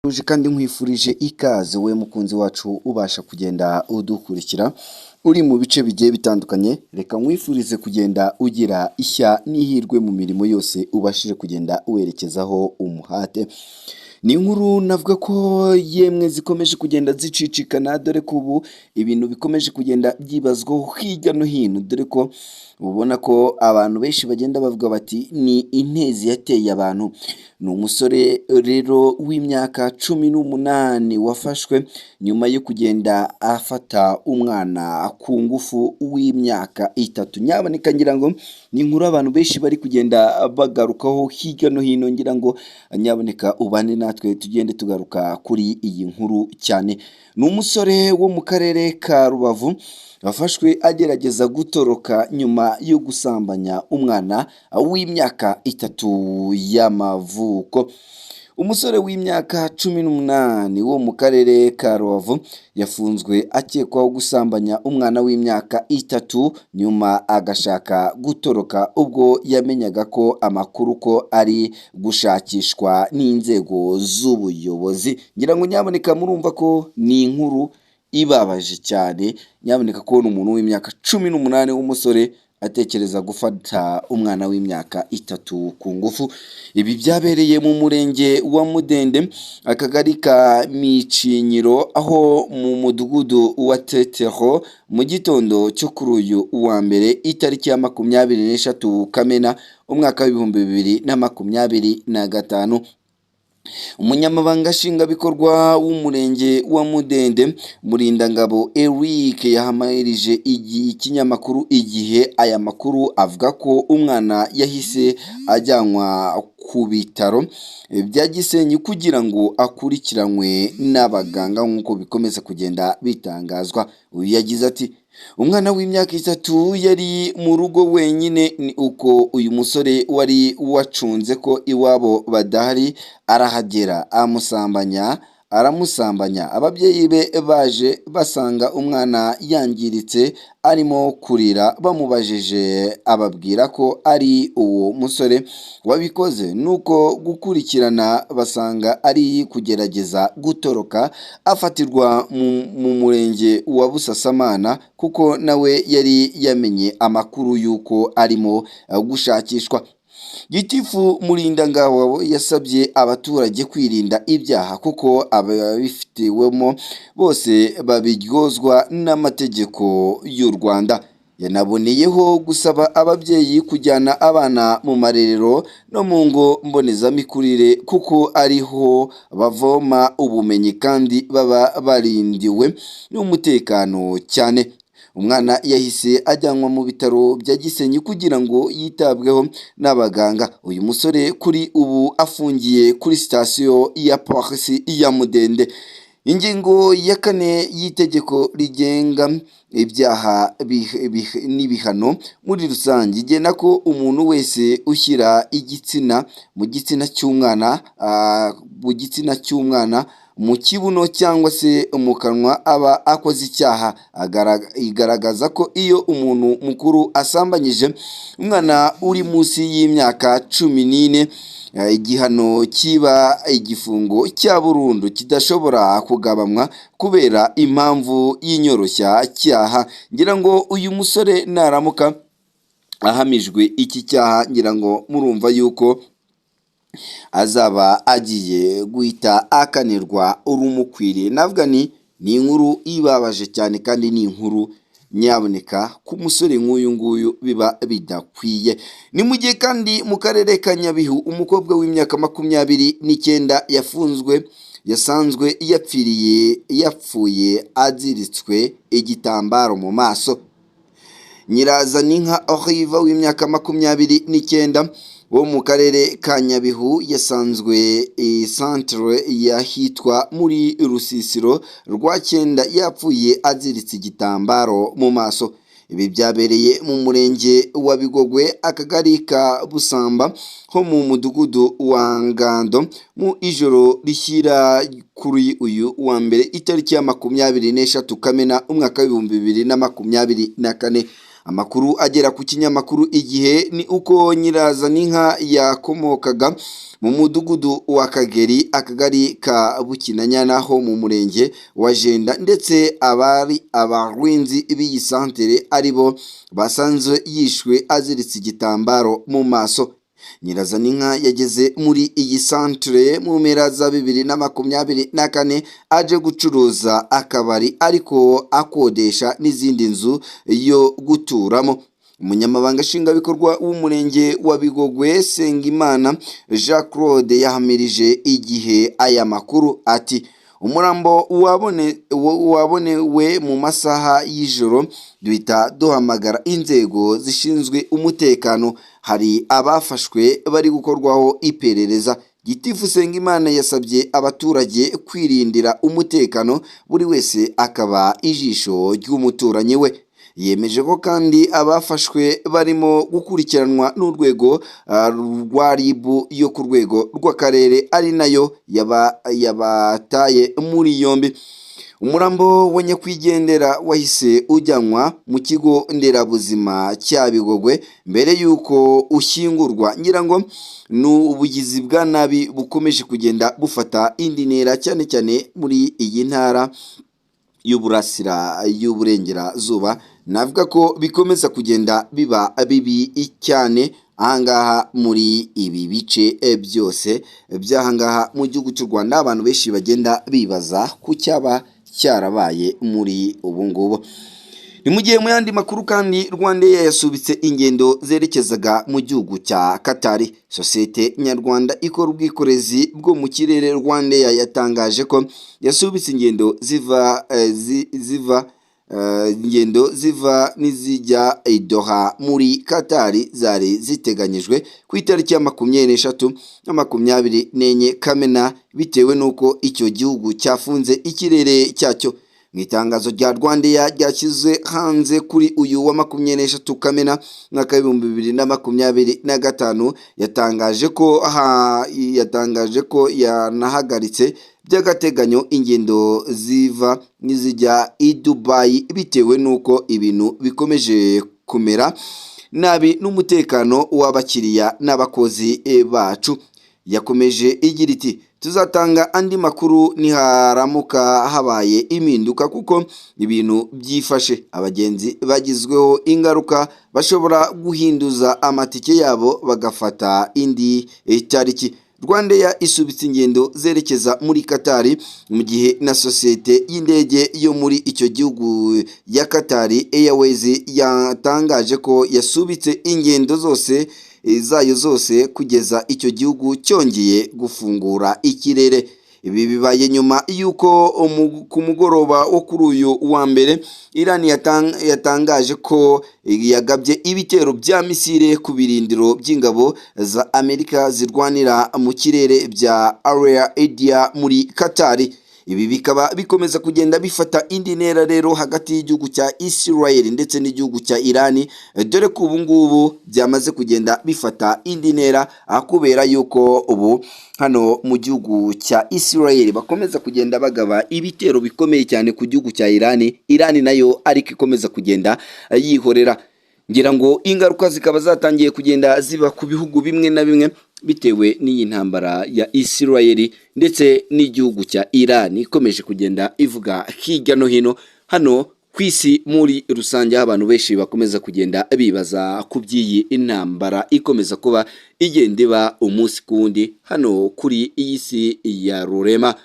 Uje kandi nkwifurije ikaze we mukunzi wacu ubasha kugenda udukurikira uri mu bice bigiye bitandukanye, reka nkwifurize kugenda ugira ishya n'ihirwe mu mirimo yose ubashije kugenda werekezaho umuhate. Ni inkuru navuga ko yemwe zikomeje kugenda zicicikana, dore ko ubu ibintu bikomeje kugenda byibazwaho hirya no hino, dore ko ubona ko abantu benshi bagenda bavuga bati ni intezi yateye abantu. Ni umusore rero w'imyaka 18 wafashwe nyuma yo kugenda afata umwana ku ngufu w'imyaka 3. Nyaboneka ngira ngo ni inkuru abantu benshi bari kugenda bagarukaho hirya no hino, ngira ngo nyaboneka ubane natwe tugende tugaruka kuri iyi nkuru cyane. Ni umusore wo mu karere ka Rubavu wafashwe agerageza gutoroka nyuma yo gusambanya umwana w'imyaka 3 y'amavuko. Umusore w'imyaka 18 wo mu karere ka Rubavu yafunzwe akekwaho gusambanya umwana w'imyaka 3 nyuma agashaka gutoroka ubwo yamenyaga ko amakuru ko ari gushakishwa n'inzego z'ubuyobozi. Ngira ngo nyaboneka murumva ko ni inkuru ibabaje cyane, nyaboneka ko ni umuntu w'imyaka 18 w'umusore atekereza gufata umwana w'imyaka 3 ku ngufu. Ibi byabereye mu murenge wa Mudende, akagari ka Micinyiro, aho mu mudugudu wa Tetero mu gitondo cyo kuri uyu wa mbere itariki ya 23 Kamena umwaka w'ibihumbi 2025. Umunyamabanga nshingwabikorwa w'umurenge wa Mudende Murindangabo Eric yahamirije ikinyamakuru Igihe aya makuru, avuga ko umwana yahise ajyanwa ku bitaro bya Gisenyi kugira ngo akurikiranwe n'abaganga nk'uko bikomeza kugenda bitangazwa. Uyu yagize ati umwana w'imyaka 3 yari mu rugo wenyine, ni uko uyu musore wari wacunze ko iwabo badahari arahagera aramusambanya. Ababyeyi be baje basanga umwana yangiritse arimo kurira, bamubajije ababwira ko ari uwo musore wabikoze, nuko gukurikirana basanga ari kugerageza gutoroka afatirwa mu murenge wa Busasamana, kuko nawe yari yamenye amakuru y'uko arimo gushakishwa. Gitifu Murindangabo yasabye abaturage kwirinda ibyaha kuko ababifitiwemo bose babiryozwa n'amategeko y'u Rwanda. Yanaboneyeho gusaba ababyeyi kujyana abana mu marerero no mu ngo mbonezamikurire kuko ariho bavoma ubumenyi kandi baba barindiwe n'umutekano cyane. Umwana yahise ajyanwa mu bitaro bya Gisenyi kugira ngo yitabweho n'abaganga. Uyu musore kuri ubu afungiye kuri sitasiyo ya polisi ya Mudende. Ingingo ya 4 y'itegeko rigenga ibyaha n'ibihano muri rusange igena ko umuntu wese ushyira igitsina mu gitsina cy'umwana mu kibuno cyangwa se mu kanwa aba akoze icyaha. Igaragaza ko iyo umuntu mukuru asambanyije umwana uri munsi y'imyaka 14, igihano kiba igifungo cya burundu kidashobora kugabanywa kubera impamvu y'inyoroshya cyaha. Ngira ngo uyu musore naramuka ahamijwe iki cyaha, ngira ngo murumva yuko azaba agiye guhita akanirwa urumukwiriye. Navuga ni inkuru ibabaje cyane kandi ni inkuru nyaboneka ku musore nk'uyu nguyu biba bidakwiye. Ni mu gihe kandi mu karere ka Nyabihu umukobwa w'imyaka 29 yasanzwe yapfuye aziritswe igitambaro mu maso. Nyirazaninka Olive w'imyaka 29 wo mu karere ka Nyabihu yasanzwe centre yahitwa muri Rusisiro rwa 9 yapfuye aziritse igitambaro mu maso. Ibi byabereye mu murenge wa Bigogwe, akagari ka Busamba, ho mu mudugudu wa Ngando mu ijoro rishyira kuri uyu wa mbere itariki ya 23 Kamena umwaka w'ibihumbi 2024. Amakuru agera ku kinyamakuru Igihe ni uko Nyirazaninka yakomokaga mu mudugudu wa Kageri, akagari ka Bukinanyana ho mu murenge wa Jenda, ndetse abarwinzi b'iyi santere aribo basanzwe yishwe aziritse igitambaro mu maso. Nyirazaninka yageze muri iyi santere mu mpera za 2024 aje gucuruza akabari ariko akodesha n'izindi nzu yo guturamo. Umunyamabanga nshingwabikorwa w'umurenge wa Bigogwe Sengimana Jean Claude yahamirije Igihe aya makuru ati umurambo wabonewe mu masaha y'ijoro, duhita duhamagara inzego zishinzwe umutekano, hari abafashwe bari gukorwaho iperereza. Gitifu Sengimana yasabye abaturage kwirindira umutekano, buri wese akaba ijisho ry'umuturanyi we. Yemeje ko kandi abafashwe barimo gukurikiranwa n'urwego rwa RIB yo ku rwego rw'akarere, ari nayo yabataye muri yombi. Umurambo wa nyakwigendera wahise ujyanwa mu kigo nderabuzima cya Bigogwe mbere y'uko ushyingurwa. Ngira ngo ni ubugizi bwa nabi bukomeje kugenda bufata indi ntera, cyane cyane muri iyi ntara y'uburengerazuba. Navuga ko bikomeza kugenda biba bibi cyane ahangaha muri ibi bice byose by'ahangaha mu gihugu cy'u Rwanda. Abantu benshi bagenda bibaza ku cyaba cyarabaye muri ubu ngubu. Ni mu gihe mu yandi makuru kandi RwandAir yasubitse ingendo zerekezaga mu gihugu cya Qatar. Sosiyete nyarwanda ikora ubwikorezi bwo mu kirere RwandAir yatangaje ko yasubitse ingendo ziva n'izijya i Doha muri Qatar zari ziteganyijwe ku itariki ya 23 na 24 Kamena, bitewe n'uko icyo gihugu cyafunze ikirere cyacyo. Mu itangazo rya RwandAir ryashyize hanze kuri uyu wa 23 Kamena mwaka 2025 yatangaje ko yanahagaritse by'agateganyo ingendo ziva n'izijya i Dubai bitewe n'uko ibintu bikomeje kumera nabi n'umutekano w'abakiriya n'abakozi bacu. Yakomeje igira iti tuzatanga andi makuru niharamuka habaye impinduka, kuko ibintu byifashe. Abagenzi bagizweho ingaruka bashobora guhinduza amatike yabo bagafata indi tariki. RwandAir isubitse ingendo zerekeza muri Qatar, mu gihe na sosiyete y'indege yo muri icyo gihugu ya Qatar Airways yatangaje ko yasubitse ingendo zayo zose kugeza icyo gihugu cyongeye gufungura ikirere. Ibi bibaye nyuma y'uko ku mugoroba wo kuri uyu wa mbere Iran yatangaje ko yagabye ibitero bya misile ku birindiro by'ingabo za Amerika zirwanira mu kirere bya Area Area muri Qatar. Ibi bikaba bikomeza kugenda bifata indi ntera rero hagati y'igihugu cya Israel ndetse n'igihugu cya Iran, dore ko ubu ngubu byamaze kugenda bifata indi ntera, kubera yuko ubu hano mu gihugu cya Israel bakomeza kugenda bagaba ibitero bikomeye cyane ku gihugu cya Iran nayo ariko ikomeza kugenda yihorera. Ngira ngo ingaruka zikaba zatangiye kugenda ziba ku bihugu bimwe na bimwe bitewe n'iyi ntambara ya Israel ndetse n'igihugu cya Iran ikomeje kugenda ivuga hirya no hino hano ku isi muri rusange. Abantu benshi bakomeza kugenda bibaza ku by'iyi intambara ikomeza kuba igenda iba umunsi ku wundi hano kuri iyi si ya rurema.